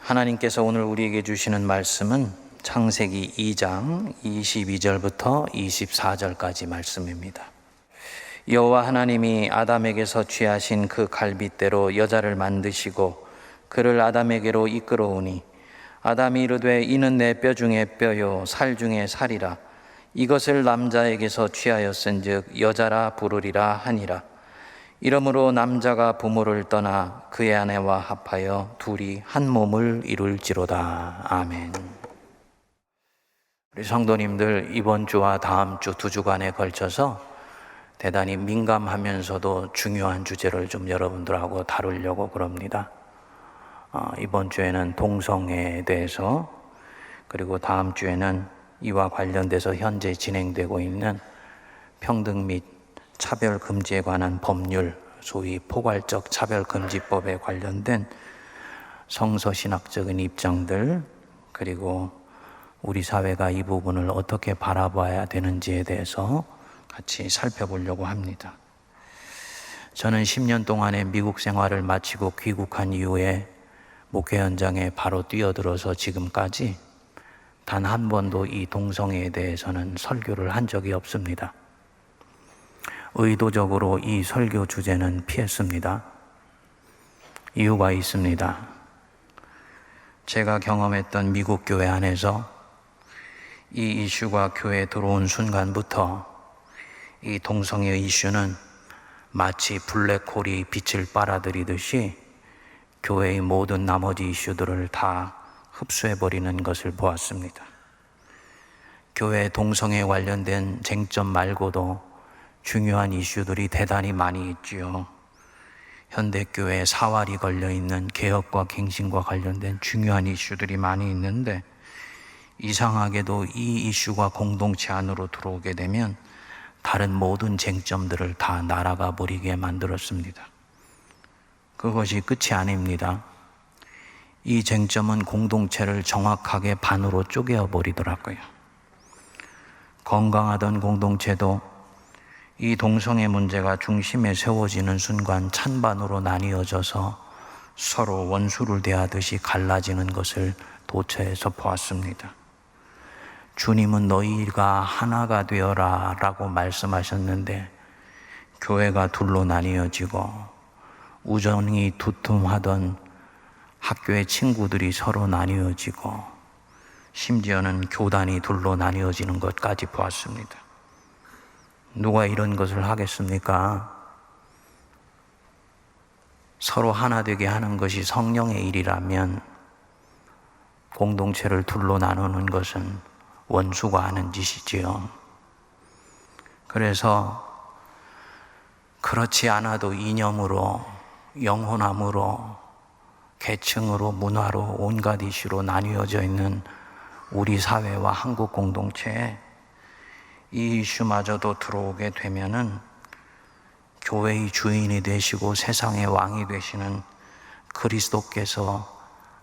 하나님께서 오늘 우리에게 주시는 말씀은 창세기 2장 22절부터 24절까지 말씀입니다. 여호와 하나님이 아담에게서 취하신 그 갈빗대로 여자를 만드시고 그를 아담에게로 이끌어오니 아담이 이르되 이는 내 뼈 중에 뼈요 살 중에 살이라. 이것을 남자에게서 취하였은즉 여자라 부르리라 하니라. 이러므로 남자가 부모를 떠나 그의 아내와 합하여 둘이 한 몸을 이룰지로다. 아멘. 우리 성도님들, 이번 주와 다음 주 2주간에 걸쳐서 대단히 민감하면서도 중요한 주제를 좀 여러분들하고 다루려고 그럽니다. 이번 주에는 동성애에 대해서, 그리고 다음 주에는 이와 관련돼서 현재 진행되고 있는 평등 및 차별 금지에 관한 법률, 소위 포괄적 차별금지법에 관련된 성서신학적인 입장들, 그리고 우리 사회가 이 부분을 어떻게 바라봐야 되는지에 대해서 같이 살펴보려고 합니다. 저는 10년 동안의 미국 생활을 마치고 귀국한 이후에 목회 현장에 바로 뛰어들어서 지금까지 단 한 번도 이 동성애에 대해서는 설교를 한 적이 없습니다. 의도적으로 이 설교 주제는 피했습니다. 이유가 있습니다. 제가 경험했던 미국 교회 안에서 이 이슈가 교회에 들어온 순간부터 이 동성애 이슈는 마치 블랙홀이 빛을 빨아들이듯이 교회의 모든 나머지 이슈들을 다 흡수해버리는 것을 보았습니다. 교회 동성애 관련된 쟁점 말고도 중요한 이슈들이 대단히 많이 있지요. 현대교회에 사활이 걸려있는 개혁과 갱신과 관련된 중요한 이슈들이 많이 있는데, 이상하게도 이 이슈가 공동체 안으로 들어오게 되면 다른 모든 쟁점들을 다 날아가 버리게 만들었습니다. 그것이 끝이 아닙니다. 이 쟁점은 공동체를 정확하게 반으로 쪼개어 버리더라고요. 건강하던 공동체도 이 동성애 문제가 중심에 세워지는 순간 찬반으로 나뉘어져서 서로 원수를 대하듯이 갈라지는 것을 도처에서 보았습니다. 주님은 너희가 하나가 되어라 라고 말씀하셨는데, 교회가 둘로 나뉘어지고 우정이 두툼하던 학교의 친구들이 서로 나뉘어지고 심지어는 교단이 둘로 나뉘어지는 것까지 보았습니다. 누가 이런 것을 하겠습니까? 서로 하나 되게 하는 것이 성령의 일이라면 공동체를 둘로 나누는 것은 원수가 하는 짓이지요. 그래서 그렇지 않아도 이념으로, 영혼함으로, 계층으로, 문화로, 온갖 이슈로 나뉘어져 있는 우리 사회와 한국 공동체에 이 이슈마저도 들어오게 되면은 교회의 주인이 되시고 세상의 왕이 되시는 그리스도께서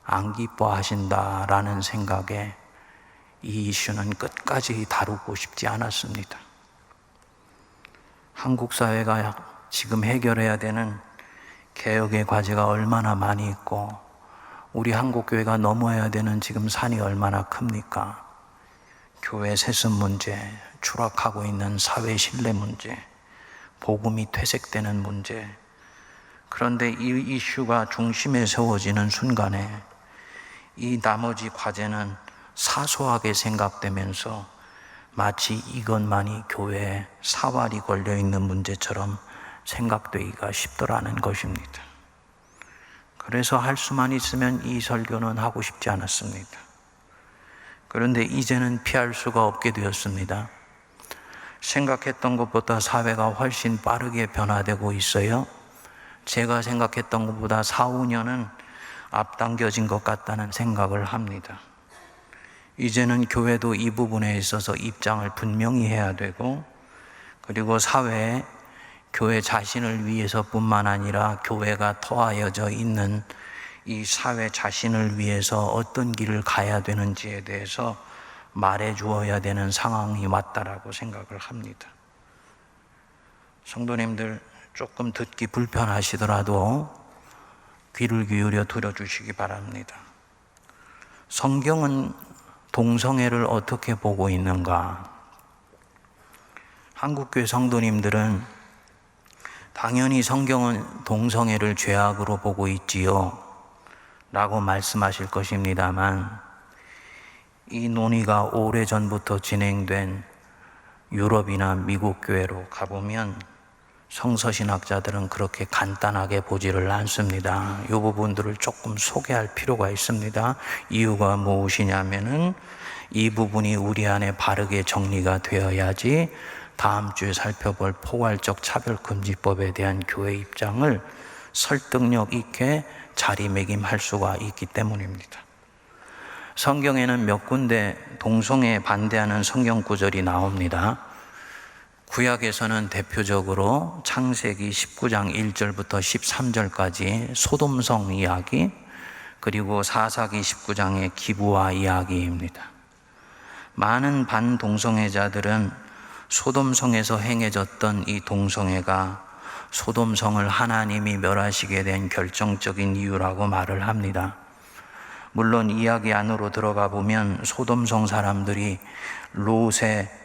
안 기뻐하신다라는 생각에 이 이슈는 끝까지 다루고 싶지 않았습니다. 한국 사회가 지금 해결해야 되는 개혁의 과제가 얼마나 많이 있고, 우리 한국교회가 넘어야 되는 지금 산이 얼마나 큽니까? 교회 세습 문제, 추락하고 있는 사회 신뢰 문제, 복음이 퇴색되는 문제. 그런데 이 이슈가 중심에 세워지는 순간에 이 나머지 과제는 사소하게 생각되면서 마치 이것만이 교회에 사활이 걸려있는 문제처럼 생각되기가 쉽더라는 것입니다. 그래서 할 수만 있으면 이 설교는 하고 싶지 않았습니다. 그런데 이제는 피할 수가 없게 되었습니다. 생각했던 것보다 사회가 훨씬 빠르게 변화되고 있어요. 제가 생각했던 것보다 4, 5년은 앞당겨진 것 같다는 생각을 합니다. 이제는 교회도 이 부분에 있어서 입장을 분명히 해야 되고, 그리고 사회에 교회 자신을 위해서뿐만 아니라 교회가 터하여져 있는 이 사회 자신을 위해서 어떤 길을 가야 되는지에 대해서 말해 주어야 되는 상황이 왔다라고 생각을 합니다. 성도님들, 조금 듣기 불편하시더라도 귀를 기울여 들어주시기 바랍니다. 성경은 동성애를 어떻게 보고 있는가? 한국교회 성도님들은 당연히 성경은 동성애를 죄악으로 보고 있지요 라고 말씀하실 것입니다만, 이 논의가 오래전부터 진행된 유럽이나 미국 교회로 가보면 성서신학자들은 그렇게 간단하게 보지를 않습니다. 이 부분들을 조금 소개할 필요가 있습니다. 이유가 무엇이냐면은 이 부분이 우리 안에 바르게 정리가 되어야지 다음 주에 살펴볼 포괄적 차별금지법에 대한 교회 입장을 설득력 있게 자리매김할 수가 있기 때문입니다. 성경에는 몇 군데 동성애에 반대하는 성경 구절이 나옵니다. 구약에서는 대표적으로 창세기 19장 1절부터 13절까지 소돔성 이야기, 그리고 사사기 19장의 기브아 이야기입니다. 많은 반동성애자들은 소돔성에서 행해졌던 이 동성애가 소돔성을 하나님이 멸하시게 된 결정적인 이유라고 말을 합니다. 물론 이야기 안으로 들어가 보면 소돔성 사람들이 롯의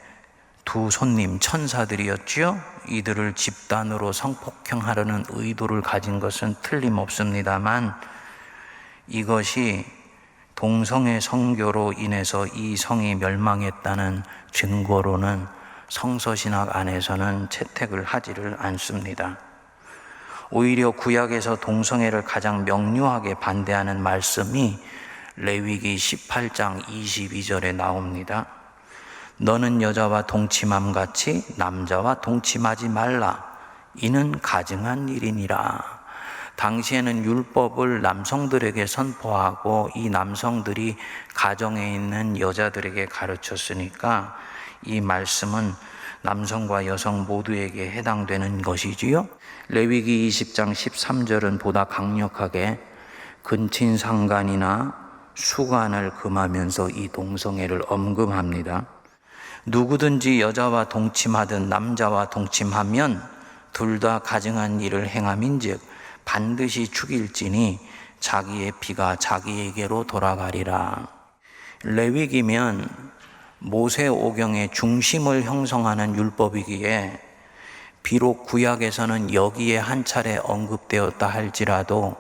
두 손님 천사들이었지요. 이들을 집단으로 성폭행하려는 의도를 가진 것은 틀림없습니다만, 이것이 동성애 선교로 인해서 이 성이 멸망했다는 증거로는 성서신학 안에서는 채택을 하지를 않습니다. 오히려 구약에서 동성애를 가장 명료하게 반대하는 말씀이 레위기 18장 22절에 나옵니다. 너는 여자와 동침함 같이 남자와 동침하지 말라. 이는 가증한 일이니라. 당시에는 율법을 남성들에게 선포하고 이 남성들이 가정에 있는 여자들에게 가르쳤으니까 이 말씀은 남성과 여성 모두에게 해당되는 것이지요. 레위기 20장 13절은 보다 강력하게 근친상간이나 수간을 금하면서 이 동성애를 엄금합니다. 누구든지 여자와 동침하든 남자와 동침하면 둘 다 가증한 일을 행함인즉 반드시 죽일지니 자기의 피가 자기에게로 돌아가리라. 레위기면 모세오경의 중심을 형성하는 율법이기에 비록 구약에서는 여기에 한 차례 언급되었다 할지라도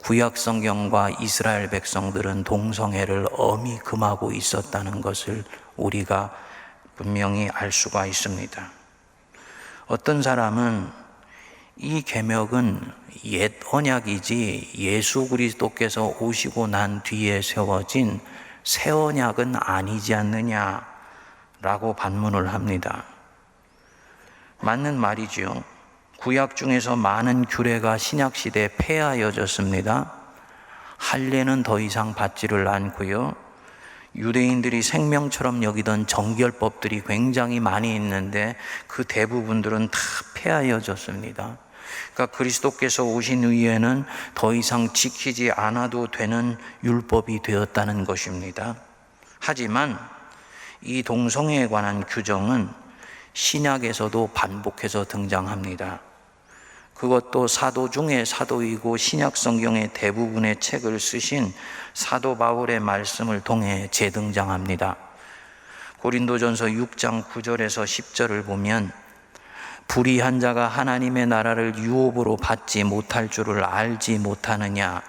구약 성경과 이스라엘 백성들은 동성애를 엄히 금하고 있었다는 것을 우리가 분명히 알 수가 있습니다. 어떤 사람은 이 계명은 옛 언약이지 예수 그리스도께서 오시고 난 뒤에 세워진 새 언약은 아니지 않느냐라고 반문을 합니다. 맞는 말이죠. 구약 중에서 많은 규례가 신약 시대에 폐하여졌습니다. 할례는 더 이상 받지를 않고요. 유대인들이 생명처럼 여기던 정결법들이 굉장히 많이 있는데 그 대부분들은 다 폐하여졌습니다. 그러니까 그리스도께서 오신 후에는 더 이상 지키지 않아도 되는 율법이 되었다는 것입니다. 하지만 이 동성애에 관한 규정은 신약에서도 반복해서 등장합니다. 그것도 사도 중에 사도이고 신약 성경의 대부분의 책을 쓰신 사도 바울의 말씀을 통해 재등장합니다. 고린도전서 6장 9절에서 10절을 보면 불의한 자가 하나님의 나라를 유업으로 받지 못할 줄을 알지 못하느냐.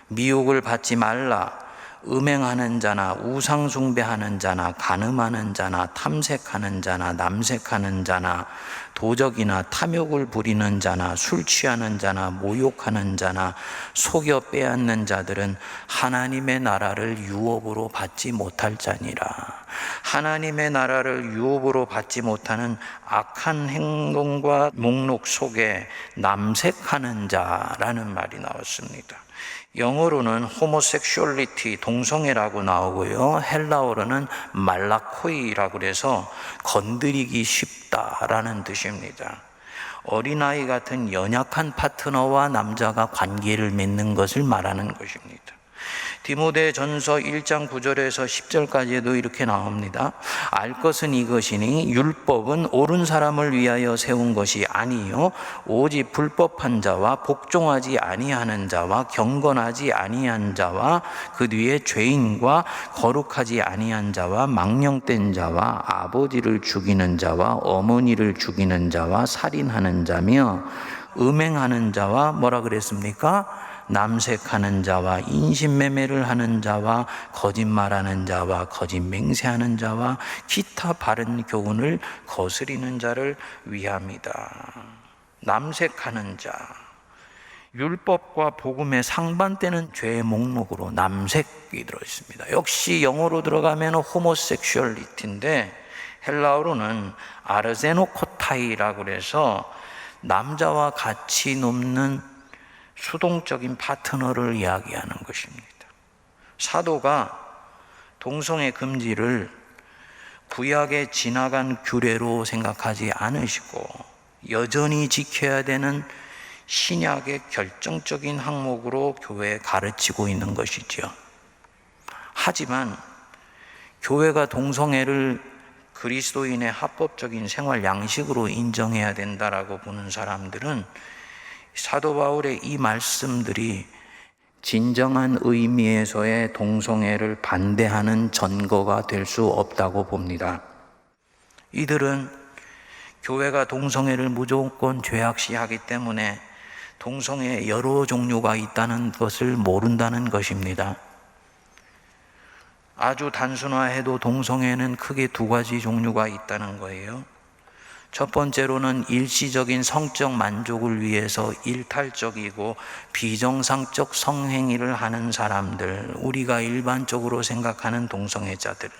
미혹을 받지 말라. 음행하는 자나 우상 숭배하는 자나 간음하는 자나 탐색하는 자나 남색하는 자나 도적이나 탐욕을 부리는 자나 술 취하는 자나 모욕하는 자나 속여 빼앗는 자들은 하나님의 나라를 유업으로 받지 못할 자니라. 하나님의 나라를 유업으로 받지 못하는 악한 행동과 목록 속에 남색하는 자라는 말이 나왔습니다. 영어로는 호모섹슈얼리티, 동성애라고 나오고요. 헬라어로는 말라코이라고 그래서 건드리기 쉽다라는 뜻입니다. 어린아이 같은 연약한 파트너와 남자가 관계를 맺는 것을 말하는 것입니다. 디모데전서 1장 9절에서 10절까지도 이렇게 나옵니다. 알 것은 이것이니 율법은 옳은 사람을 위하여 세운 것이 아니요 오직 불법한 자와 복종하지 아니하는 자와 경건하지 아니한 자와 그 뒤에 죄인과 거룩하지 아니한 자와 망령된 자와 아버지를 죽이는 자와 어머니를 죽이는 자와 살인하는 자며 음행하는 자와 뭐라 그랬습니까? 남색하는 자와 인신매매를 하는 자와 거짓말하는 자와 거짓 맹세하는 자와 기타 바른 교훈을 거스리는 자를 위함이다. 남색하는 자, 율법과 복음의 상반되는 죄의 목록으로 남색이 들어있습니다. 역시 영어로 들어가면 호모섹슈얼리티인데 헬라어로는 아르제노코타이라고 해서 남자와 같이 눕는 수동적인 파트너를 이야기하는 것입니다. 사도가 동성애 금지를 구약의 지나간 규례로 생각하지 않으시고 여전히 지켜야 되는 신약의 결정적인 항목으로 교회에 가르치고 있는 것이죠. 하지만 교회가 동성애를 그리스도인의 합법적인 생활 양식으로 인정해야 된다라고 보는 사람들은 사도 바울의 이 말씀들이 진정한 의미에서의 동성애를 반대하는 전거가 될 수 없다고 봅니다. 이들은 교회가 동성애를 무조건 죄악시하기 때문에 동성애의 여러 종류가 있다는 것을 모른다는 것입니다. 아주 단순화해도 동성애는 크게 두 가지 종류가 있다는 거예요. 첫 번째로는 일시적인 성적 만족을 위해서 일탈적이고 비정상적 성행위를 하는 사람들, 우리가 일반적으로 생각하는 동성애자들.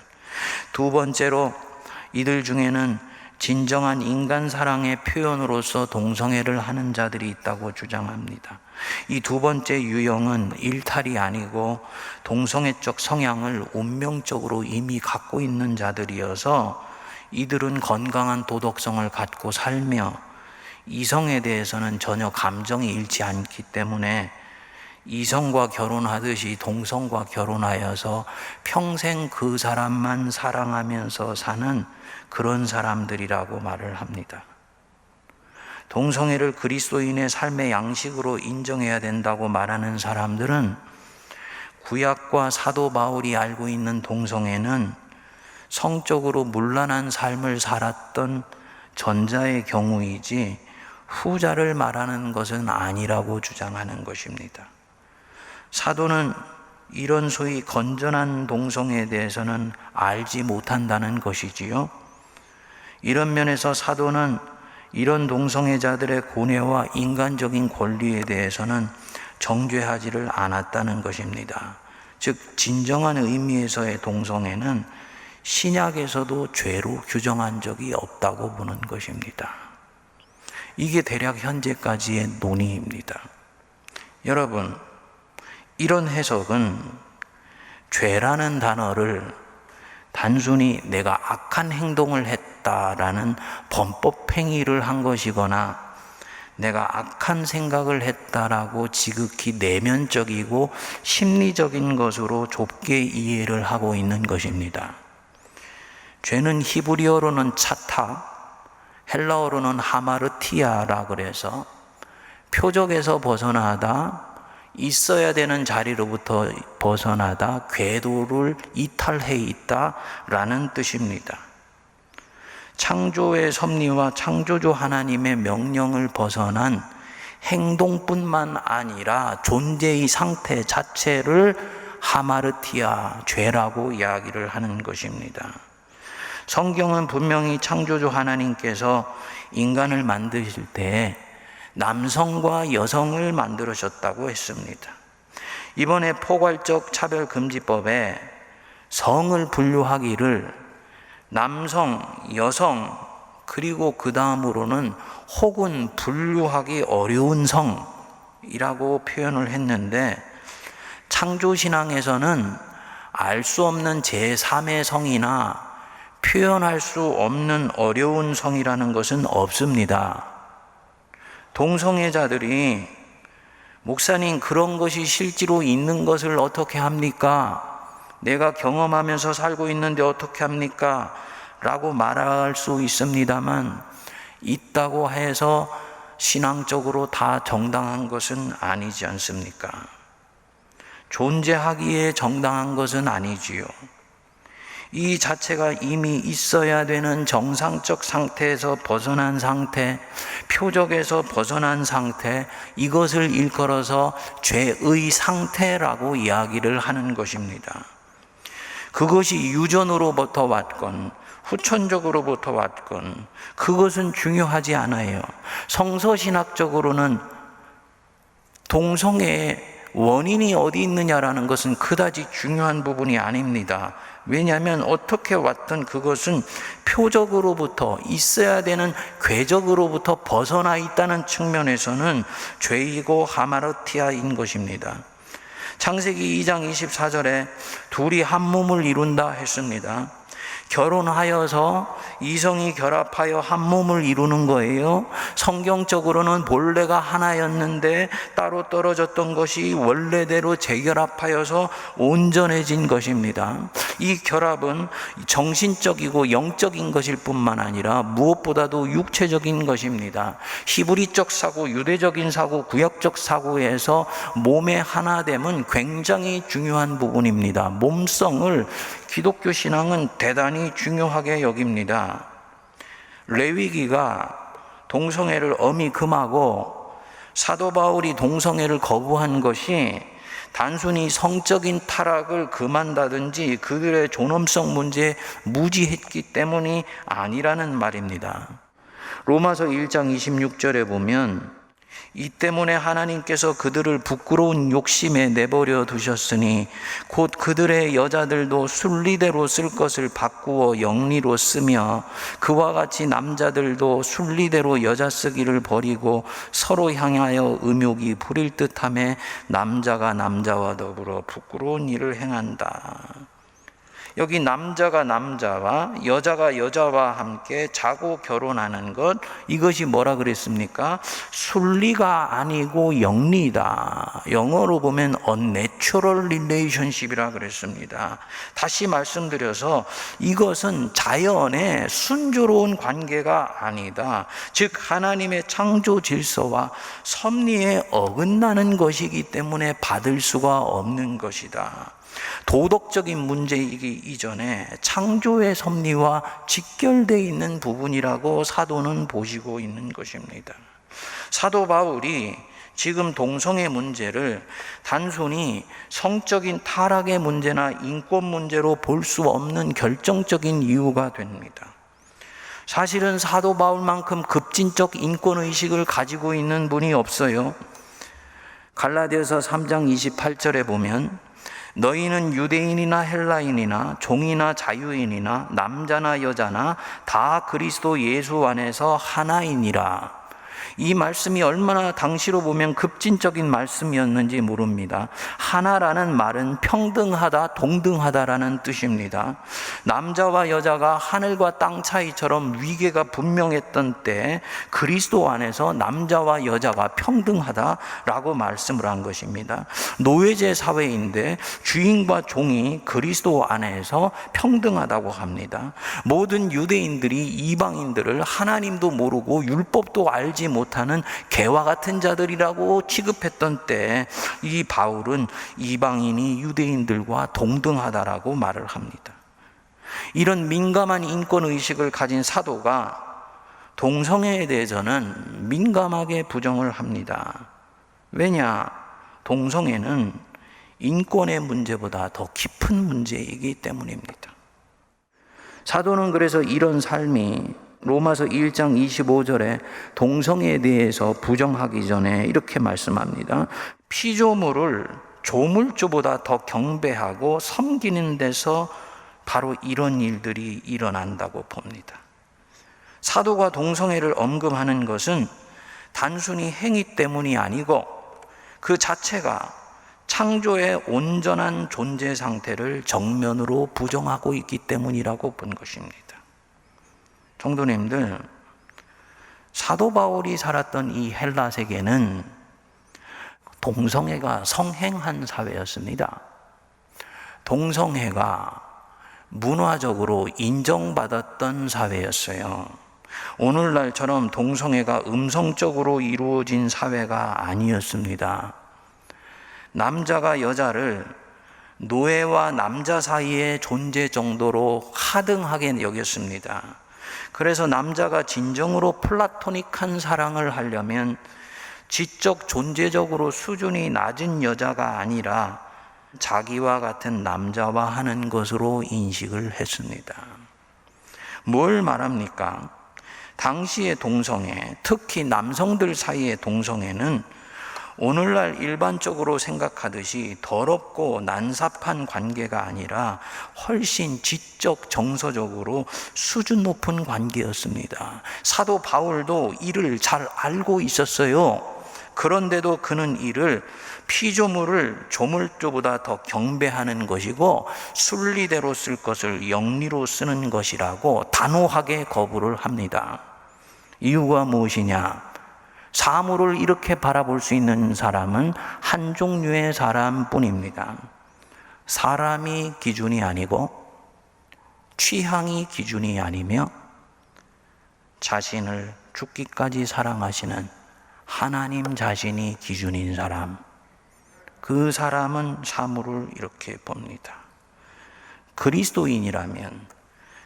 두 번째로 이들 중에는 진정한 인간 사랑의 표현으로서 동성애를 하는 자들이 있다고 주장합니다. 이 두 번째 유형은 일탈이 아니고 동성애적 성향을 운명적으로 이미 갖고 있는 자들이어서 이들은 건강한 도덕성을 갖고 살며 이성에 대해서는 전혀 감정이 잃지 않기 때문에 이성과 결혼하듯이 동성과 결혼하여서 평생 그 사람만 사랑하면서 사는 그런 사람들이라고 말을 합니다. 동성애를 그리스도인의 삶의 양식으로 인정해야 된다고 말하는 사람들은 구약과 사도 바울이 알고 있는 동성애는 성적으로 문란한 삶을 살았던 전자의 경우이지 후자를 말하는 것은 아니라고 주장하는 것입니다. 사도는 이런 소위 건전한 동성애에 대해서는 알지 못한다는 것이지요. 이런 면에서 사도는 이런 동성애자들의 고뇌와 인간적인 권리에 대해서는 정죄하지를 않았다는 것입니다. 즉 진정한 의미에서의 동성애는 신약에서도 죄로 규정한 적이 없다고 보는 것입니다. 이게 대략 현재까지의 논의입니다. 여러분, 이런 해석은 죄라는 단어를 단순히 내가 악한 행동을 했다라는 범법 행위를 한 것이거나 내가 악한 생각을 했다라고 지극히 내면적이고 심리적인 것으로 좁게 이해를 하고 있는 것입니다. 죄는 히브리어로는 차타, 헬라어로는 하마르티아라 그래서 표적에서 벗어나다, 있어야 되는 자리로부터 벗어나다, 궤도를 이탈해 있다라는 뜻입니다. 창조의 섭리와 창조주 하나님의 명령을 벗어난 행동뿐만 아니라 존재의 상태 자체를 하마르티아, 죄라고 이야기를 하는 것입니다. 성경은 분명히 창조주 하나님께서 인간을 만드실 때 남성과 여성을 만들으셨다고 했습니다. 이번에 포괄적 차별금지법에 성을 분류하기를 남성, 여성, 그리고 그 다음으로는 혹은 분류하기 어려운 성이라고 표현을 했는데 창조신앙에서는 알 수 없는 제3의 성이나 표현할 수 없는 어려운 성이라는 것은 없습니다. 동성애자들이 목사님, 그런 것이 실제로 있는 것을 어떻게 합니까? 내가 경험하면서 살고 있는데 어떻게 합니까? 라고 말할 수 있습니다만, 있다고 해서 신앙적으로 다 정당한 것은 아니지 않습니까? 존재하기에 정당한 것은 아니지요. 이 자체가 이미 있어야 되는 정상적 상태에서 벗어난 상태, 표적에서 벗어난 상태, 이것을 일컬어서 죄의 상태라고 이야기를 하는 것입니다. 그것이 유전으로부터 왔건 후천적으로부터 왔건 그것은 중요하지 않아요. 성서신학적으로는 동성애의 원인이 어디 있느냐라는 것은 그다지 중요한 부분이 아닙니다. 왜냐하면 어떻게 왔든 그것은 표적으로부터, 있어야 되는 궤적으로부터 벗어나 있다는 측면에서는 죄이고 하마르티아인 것입니다. 창세기 2장 24절에 둘이 한 몸을 이룬다 했습니다. 결혼하여서 이성이 결합하여 한 몸을 이루는 거예요. 성경적으로는 본래가 하나였는데 따로 떨어졌던 것이 원래대로 재결합하여서 온전해진 것입니다. 이 결합은 정신적이고 영적인 것일 뿐만 아니라 무엇보다도 육체적인 것입니다. 히브리적 사고, 유대적인 사고, 구약적 사고에서 몸의 하나됨은 굉장히 중요한 부분입니다. 몸성을 기독교 신앙은 대단히 중요하게 여깁니다. 레위기가 동성애를 엄히 금하고 사도 바울이 동성애를 거부한 것이 단순히 성적인 타락을 금한다든지 그들의 존엄성 문제에 무지했기 때문이 아니라는 말입니다. 로마서 1장 26절에 보면 이 때문에 하나님께서 그들을 부끄러운 욕심에 내버려 두셨으니 곧 그들의 여자들도 순리대로 쓸 것을 바꾸어 영리로 쓰며 그와 같이 남자들도 순리대로 여자 쓰기를 버리고 서로 향하여 음욕이 부릴 듯하며 남자가 남자와 더불어 부끄러운 일을 행한다. 여기 남자가 남자와 여자가 여자와 함께 자고 결혼하는 것, 이것이 뭐라 그랬습니까? 순리가 아니고 영리다. 영어로 보면 unnatural relationship이라 그랬습니다. 다시 말씀드려서 이것은 자연의 순조로운 관계가 아니다. 즉 하나님의 창조 질서와 섭리에 어긋나는 것이기 때문에 받을 수가 없는 것이다. 도덕적인 문제이기 이전에 창조의 섭리와 직결되어 있는 부분이라고 사도는 보시고 있는 것입니다. 사도 바울이 지금 동성애 문제를 단순히 성적인 타락의 문제나 인권 문제로 볼 수 없는 결정적인 이유가 됩니다. 사실은 사도 바울만큼 급진적 인권의식을 가지고 있는 분이 없어요. 갈라디아서 3장 28절에 보면 너희는 유대인이나 헬라인이나 종이나 자유인이나 남자나 여자나 다 그리스도 예수 안에서 하나이니라. 이 말씀이 얼마나 당시로 보면 급진적인 말씀이었는지 모릅니다. 하나라는 말은 평등하다, 동등하다라는 뜻입니다. 남자와 여자가 하늘과 땅 차이처럼 위계가 분명했던 때 그리스도 안에서 남자와 여자가 평등하다라고 말씀을 한 것입니다. 노예제 사회인데 주인과 종이 그리스도 안에서 평등하다고 합니다. 모든 유대인들이 이방인들을 하나님도 모르고 율법도 알지 못하는 개와 같은 자들이라고 취급했던 때 이 바울은 이방인이 유대인들과 동등하다라고 말을 합니다. 이런 민감한 인권의식을 가진 사도가 동성애에 대해서는 민감하게 부정을 합니다. 왜냐? 동성애는 인권의 문제보다 더 깊은 문제이기 때문입니다. 사도는 그래서 이런 삶이 로마서 1장 25절에 동성애에 대해서 부정하기 전에 이렇게 말씀합니다. 피조물을 조물주보다 더 경배하고 섬기는 데서 바로 이런 일들이 일어난다고 봅니다. 사도가 동성애를 언급하는 것은 단순히 행위 때문이 아니고 그 자체가 창조의 온전한 존재 상태를 정면으로 부정하고 있기 때문이라고 본 것입니다. 성도님들, 사도 바울이 살았던 이 헬라 세계는 동성애가 성행한 사회였습니다. 동성애가 문화적으로 인정받았던 사회였어요. 오늘날처럼 동성애가 음성적으로 이루어진 사회가 아니었습니다. 남자가 여자를 노예와 남자 사이의 존재 정도로 하등하게 여겼습니다. 그래서 남자가 진정으로 플라토닉한 사랑을 하려면 지적 존재적으로 수준이 낮은 여자가 아니라 자기와 같은 남자와 하는 것으로 인식을 했습니다. 뭘 말합니까? 당시의 동성애, 특히 남성들 사이의 동성애는 오늘날 일반적으로 생각하듯이 더럽고 난삽한 관계가 아니라 훨씬 지적 정서적으로 수준 높은 관계였습니다. 사도 바울도 이를 잘 알고 있었어요. 그런데도 그는 이를 피조물을 조물주보다 더 경배하는 것이고 순리대로 쓸 것을 영리로 쓰는 것이라고 단호하게 거부를 합니다. 이유가 무엇이냐? 사물을 이렇게 바라볼 수 있는 사람은 한 종류의 사람뿐입니다. 사람이 기준이 아니고 취향이 기준이 아니며 자신을 죽기까지 사랑하시는 하나님 자신이 기준인 사람, 그 사람은 사물을 이렇게 봅니다. 그리스도인이라면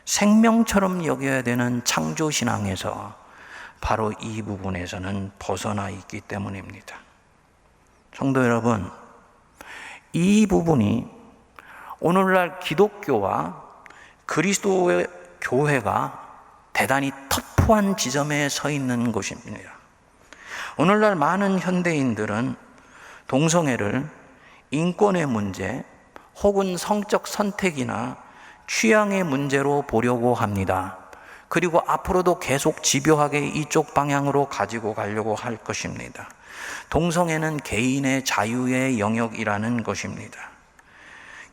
생명처럼 여겨야 되는 창조신앙에서 바로 이 부분에서는 벗어나 있기 때문입니다. 성도 여러분, 이 부분이 오늘날 기독교와 그리스도의 교회가 대단히 터프한 지점에 서 있는 곳입니다. 오늘날 많은 현대인들은 동성애를 인권의 문제 혹은 성적 선택이나 취향의 문제로 보려고 합니다. 그리고 앞으로도 계속 집요하게 이쪽 방향으로 가지고 가려고 할 것입니다. 동성애는 개인의 자유의 영역이라는 것입니다.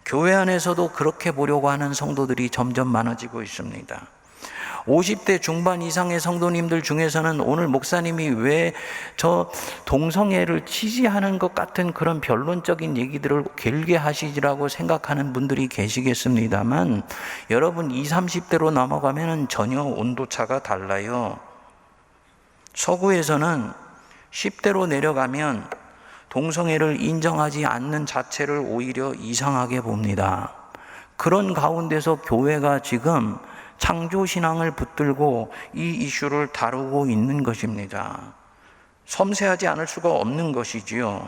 교회 안에서도 그렇게 보려고 하는 성도들이 점점 많아지고 있습니다. 50대 중반 이상의 성도님들 중에서는 오늘 목사님이 왜 저 동성애를 지지하는 것 같은 그런 변론적인 얘기들을 길게 하시지라고 생각하는 분들이 계시겠습니다만, 여러분 20, 30대로 넘어가면 전혀 온도차가 달라요. 서구에서는 10대로 내려가면 동성애를 인정하지 않는 자체를 오히려 이상하게 봅니다. 그런 가운데서 교회가 지금 창조신앙을 붙들고 이 이슈를 다루고 있는 것입니다. 섬세하지 않을 수가 없는 것이지요.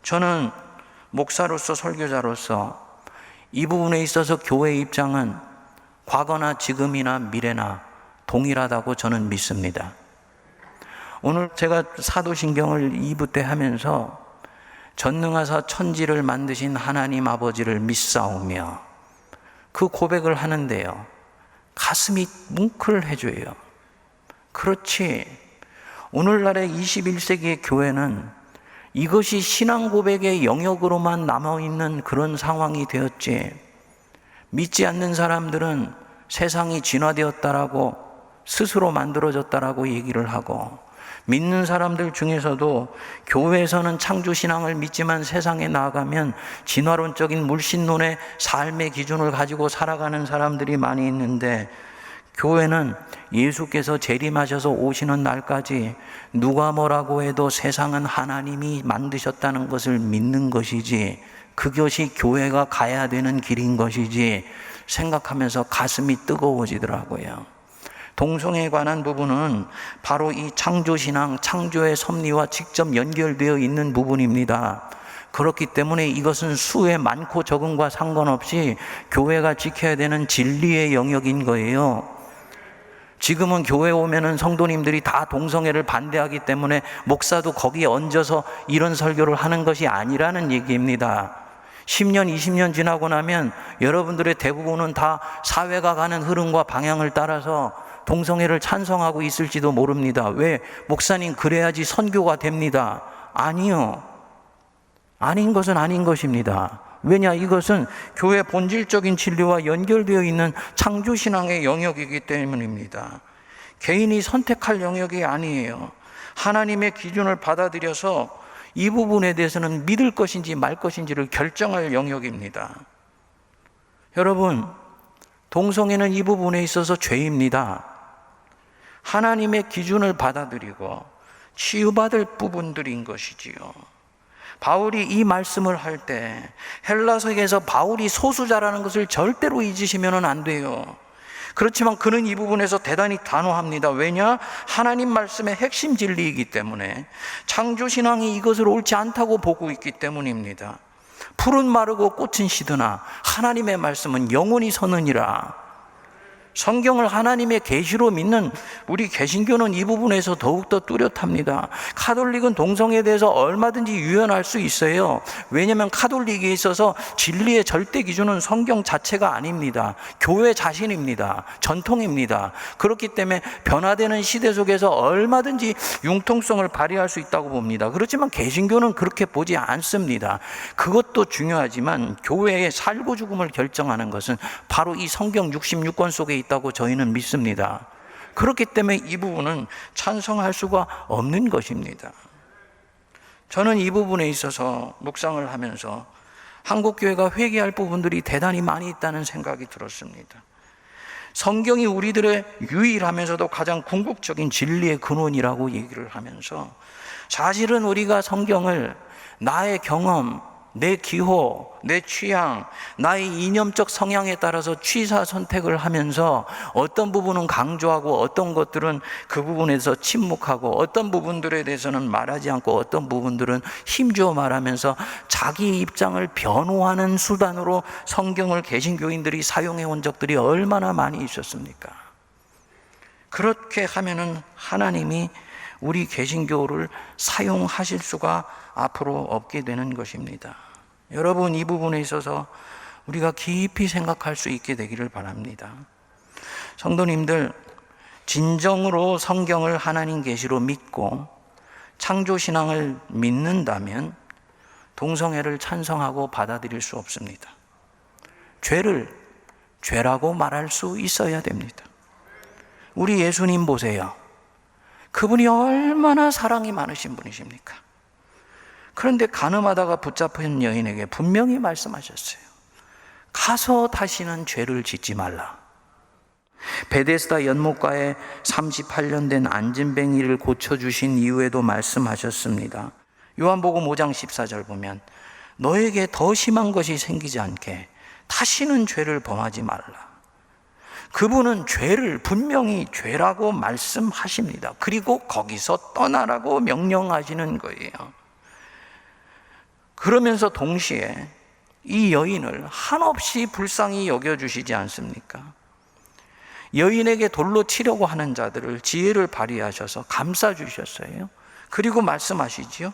저는 목사로서 설교자로서 이 부분에 있어서 교회의 입장은 과거나 지금이나 미래나 동일하다고 저는 믿습니다. 오늘 제가 사도신경을 2부 때 하면서 전능하사 천지를 만드신 하나님 아버지를 믿사오며 그 고백을 하는데요, 가슴이 뭉클해져요. 그렇지, 오늘날의 21세기의 교회는 이것이 신앙 고백의 영역으로만 남아있는 그런 상황이 되었지, 믿지 않는 사람들은 세상이 진화되었다라고 스스로 만들어졌다라고 얘기를 하고, 믿는 사람들 중에서도 교회에서는 창조신앙을 믿지만 세상에 나아가면 진화론적인 물신론의 삶의 기준을 가지고 살아가는 사람들이 많이 있는데, 교회는 예수께서 재림하셔서 오시는 날까지 누가 뭐라고 해도 세상은 하나님이 만드셨다는 것을 믿는 것이지, 그것이 교회가 가야 되는 길인 것이지 생각하면서 가슴이 뜨거워지더라고요. 동성애에 관한 부분은 바로 이 창조신앙, 창조의 섭리와 직접 연결되어 있는 부분입니다. 그렇기 때문에 이것은 수의 많고 적음과 상관없이 교회가 지켜야 되는 진리의 영역인 거예요. 지금은 교회 오면은 성도님들이 다 동성애를 반대하기 때문에 목사도 거기에 얹어서 이런 설교를 하는 것이 아니라는 얘기입니다. 10년, 20년 지나고 나면 여러분들의 대부분은 다 사회가 가는 흐름과 방향을 따라서 동성애를 찬성하고 있을지도 모릅니다. 왜? 목사님 그래야지 선교가 됩니다. 아니요. 아닌 것은 아닌 것입니다. 왜냐? 이것은 교회 본질적인 진리와 연결되어 있는 창조신앙의 영역이기 때문입니다. 개인이 선택할 영역이 아니에요. 하나님의 기준을 받아들여서 이 부분에 대해서는 믿을 것인지 말 것인지를 결정할 영역입니다. 여러분, 동성애는 이 부분에 있어서 죄입니다. 하나님의 기준을 받아들이고 치유받을 부분들인 것이지요. 바울이 이 말씀을 할 때 헬라서에서 바울이 소수자라는 것을 절대로 잊으시면 안 돼요. 그렇지만 그는 이 부분에서 대단히 단호합니다. 왜냐? 하나님 말씀의 핵심 진리이기 때문에, 창조신앙이 이것을 옳지 않다고 보고 있기 때문입니다. 풀은 마르고 꽃은 시드나 하나님의 말씀은 영원히 서느니라. 성경을 하나님의 계시로 믿는 우리 개신교는 이 부분에서 더욱더 뚜렷합니다. 카톨릭은 동성애에 대해서 얼마든지 유연할 수 있어요. 왜냐하면 카톨릭에 있어서 진리의 절대 기준은 성경 자체가 아닙니다. 교회 자신입니다. 전통입니다. 그렇기 때문에 변화되는 시대 속에서 얼마든지 융통성을 발휘할 수 있다고 봅니다. 그렇지만 개신교는 그렇게 보지 않습니다. 그것도 중요하지만 교회의 살고 죽음을 결정하는 것은 바로 이 성경 66권 속에 있다고 저희는 믿습니다. 그렇기 때문에 이 부분은 찬성할 수가 없는 것입니다. 저는 이 부분에 있어서 묵상을 하면서 한국교회가 회개할 부분들이 대단히 많이 있다는 생각이 들었습니다. 성경이 우리들의 유일하면서도 가장 궁극적인 진리의 근원이라고 얘기를 하면서, 사실은 우리가 성경을 나의 경험, 내 기호, 내 취향, 나의 이념적 성향에 따라서 취사 선택을 하면서 어떤 부분은 강조하고 어떤 것들은 그 부분에서 침묵하고 어떤 부분들에 대해서는 말하지 않고 어떤 부분들은 힘주어 말하면서 자기 입장을 변호하는 수단으로 성경을 개신교인들이 사용해 온 적들이 얼마나 많이 있었습니까? 그렇게 하면은 하나님이 우리 개신교를 사용하실 수가 앞으로 없게 되는 것입니다. 여러분, 이 부분에 있어서 우리가 깊이 생각할 수 있게 되기를 바랍니다. 성도님들, 진정으로 성경을 하나님 계시로 믿고 창조신앙을 믿는다면 동성애를 찬성하고 받아들일 수 없습니다. 죄를 죄라고 말할 수 있어야 됩니다. 우리 예수님 보세요. 그분이 얼마나 사랑이 많으신 분이십니까? 그런데 간음하다가 붙잡힌 여인에게 분명히 말씀하셨어요. 가서 다시는 죄를 짓지 말라. 베데스다 연못가에 38년 된 안진뱅이를 고쳐주신 이후에도 말씀하셨습니다. 요한복음 5장 14절 보면 너에게 더 심한 것이 생기지 않게 다시는 죄를 범하지 말라. 그분은 죄를 분명히 죄라고 말씀하십니다. 그리고 거기서 떠나라고 명령하시는 거예요. 그러면서 동시에 이 여인을 한없이 불쌍히 여겨주시지 않습니까? 여인에게 돌로 치려고 하는 자들을 지혜를 발휘하셔서 감싸주셨어요. 그리고 말씀하시지요.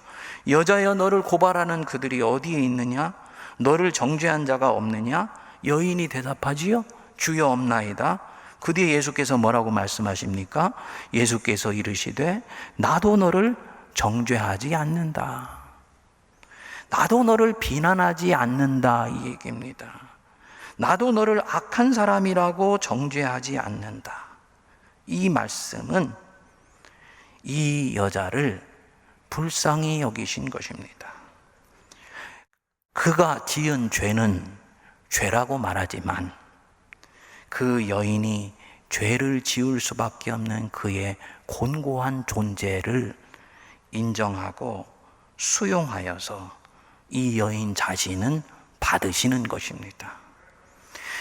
여자여, 너를 고발하는 그들이 어디에 있느냐? 너를 정죄한 자가 없느냐? 여인이 대답하지요. 주여, 없나이다. 그 뒤에 예수께서 뭐라고 말씀하십니까? 예수께서 이르시되 나도 너를 정죄하지 않는다. 나도 너를 비난하지 않는다, 이 얘기입니다. 나도 너를 악한 사람이라고 정죄하지 않는다. 이 말씀은 이 여자를 불쌍히 여기신 것입니다. 그가 지은 죄는 죄라고 말하지만 그 여인이 죄를 지을 수밖에 없는 그의 곤고한 존재를 인정하고 수용하여서 이 여인 자신은 받으시는 것입니다.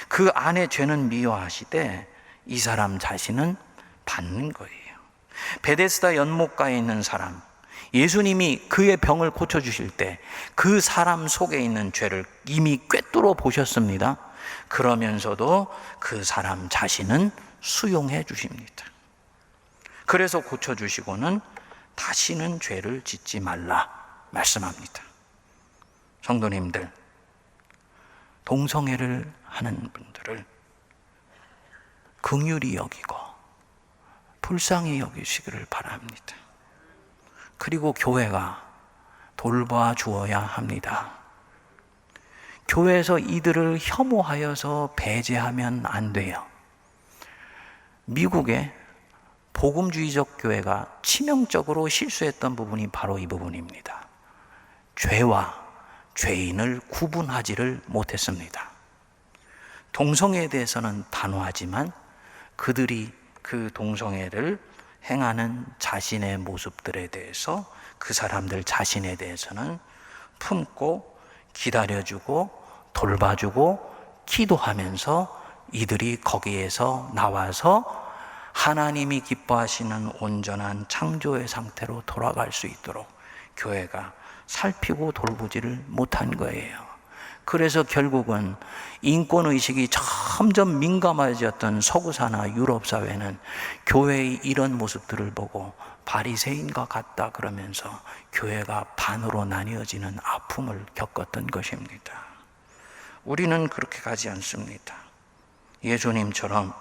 그 안의 죄는 미워하시되 이 사람 자신은 받는 거예요. 베데스다 연못가에 있는 사람, 예수님이 그의 병을 고쳐주실 때 그 사람 속에 있는 죄를 이미 꿰뚫어 보셨습니다. 그러면서도 그 사람 자신은 수용해 주십니다. 그래서 고쳐주시고는 다시는 죄를 짓지 말라 말씀합니다. 성도님들, 동성애를 하는 분들을 긍휼히 여기고 불쌍히 여기시기를 바랍니다. 그리고 교회가 돌봐 주어야 합니다. 교회에서 이들을 혐오하여서 배제하면 안 돼요. 미국의 복음주의적 교회가 치명적으로 실수했던 부분이 바로 이 부분입니다. 죄와 죄인을 구분하지를 못했습니다. 동성애에 대해서는 단호하지만 그들이 그 동성애를 행하는 자신의 모습들에 대해서, 그 사람들 자신에 대해서는 품고 기다려주고 돌봐주고 기도하면서 이들이 거기에서 나와서 하나님이 기뻐하시는 온전한 창조의 상태로 돌아갈 수 있도록 교회가 살피고 돌보지를 못한 거예요. 그래서 결국은 인권의식이 점점 민감해졌던 서구사나 유럽 사회는 교회의 이런 모습들을 보고 바리새인과 같다 그러면서 교회가 반으로 나뉘어지는 아픔을 겪었던 것입니다. 우리는 그렇게 가지 않습니다. 예수님처럼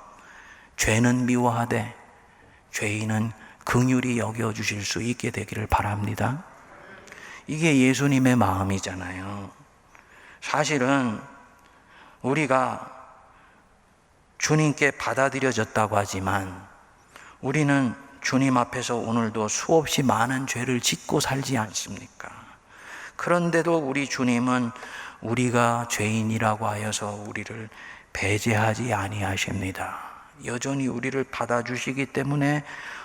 죄는 미워하되 죄인은 긍휼히 여겨주실 수 있게 되기를 바랍니다. 이게 예수님의 마음이잖아요. 사실은 우리가 주님께 받아들여졌다고 하지만 우리는 주님 앞에서 오늘도 수없이 많은 죄를 짓고 살지 않습니까? 그런데도 우리 주님은 우리가 죄인이라고 하여서 우리를 배제하지 아니하십니다. 여전히 우리를 받아주시기 때문에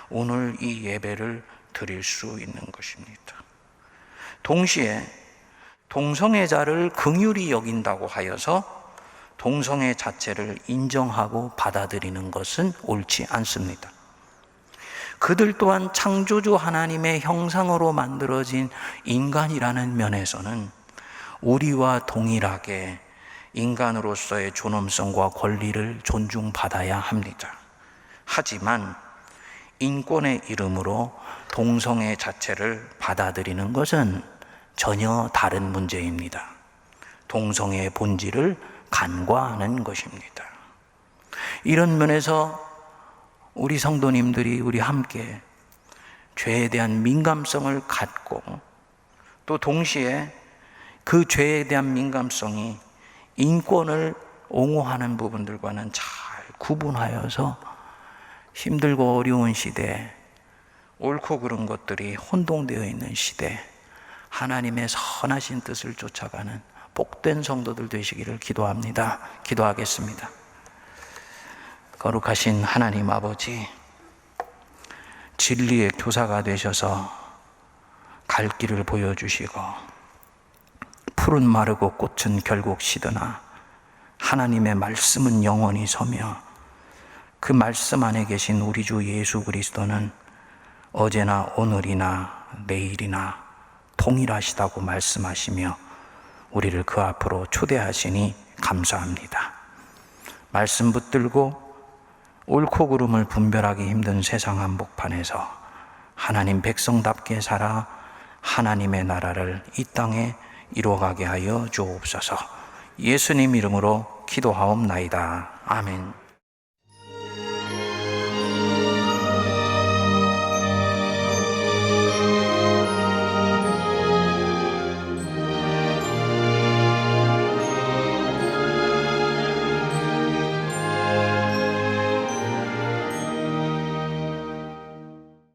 오늘 이 예배를 드릴 수 있는 것입니다. 동시에 동성애자를 긍휼히 여긴다고 하여서 동성애 자체를 인정하고 받아들이는 것은 옳지 않습니다. 그들 또한 창조주 하나님의 형상으로 만들어진 인간이라는 면에서는 우리와 동일하게 인간으로서의 존엄성과 권리를 존중받아야 합니다. 하지만 인권의 이름으로 동성애 자체를 받아들이는 것은 전혀 다른 문제입니다. 동성애의 본질을 간과하는 것입니다. 이런 면에서 우리 성도님들이 우리 함께 죄에 대한 민감성을 갖고 또 동시에 그 죄에 대한 민감성이 인권을 옹호하는 부분들과는 잘 구분하여서 힘들고 어려운 시대에 옳고 그른 것들이 혼동되어 있는 시대에 하나님의 선하신 뜻을 쫓아가는 복된 성도들 되시기를 기도합니다. 기도하겠습니다. 거룩하신 하나님 아버지, 진리의 교사가 되셔서 갈 길을 보여주시고 풀은 마르고 꽃은 결국 시드나 하나님의 말씀은 영원히 서며 그 말씀 안에 계신 우리 주 예수 그리스도는 어제나 오늘이나 내일이나 동일하시다고 말씀하시며 우리를 그 앞으로 초대하시니 감사합니다. 말씀 붙들고 옳고 그름을 분별하기 힘든 세상 한복판에서 하나님 백성답게 살아 하나님의 나라를 이 땅에 이루어가게 하여 주옵소서. 예수님 이름으로 기도하옵나이다. 아멘.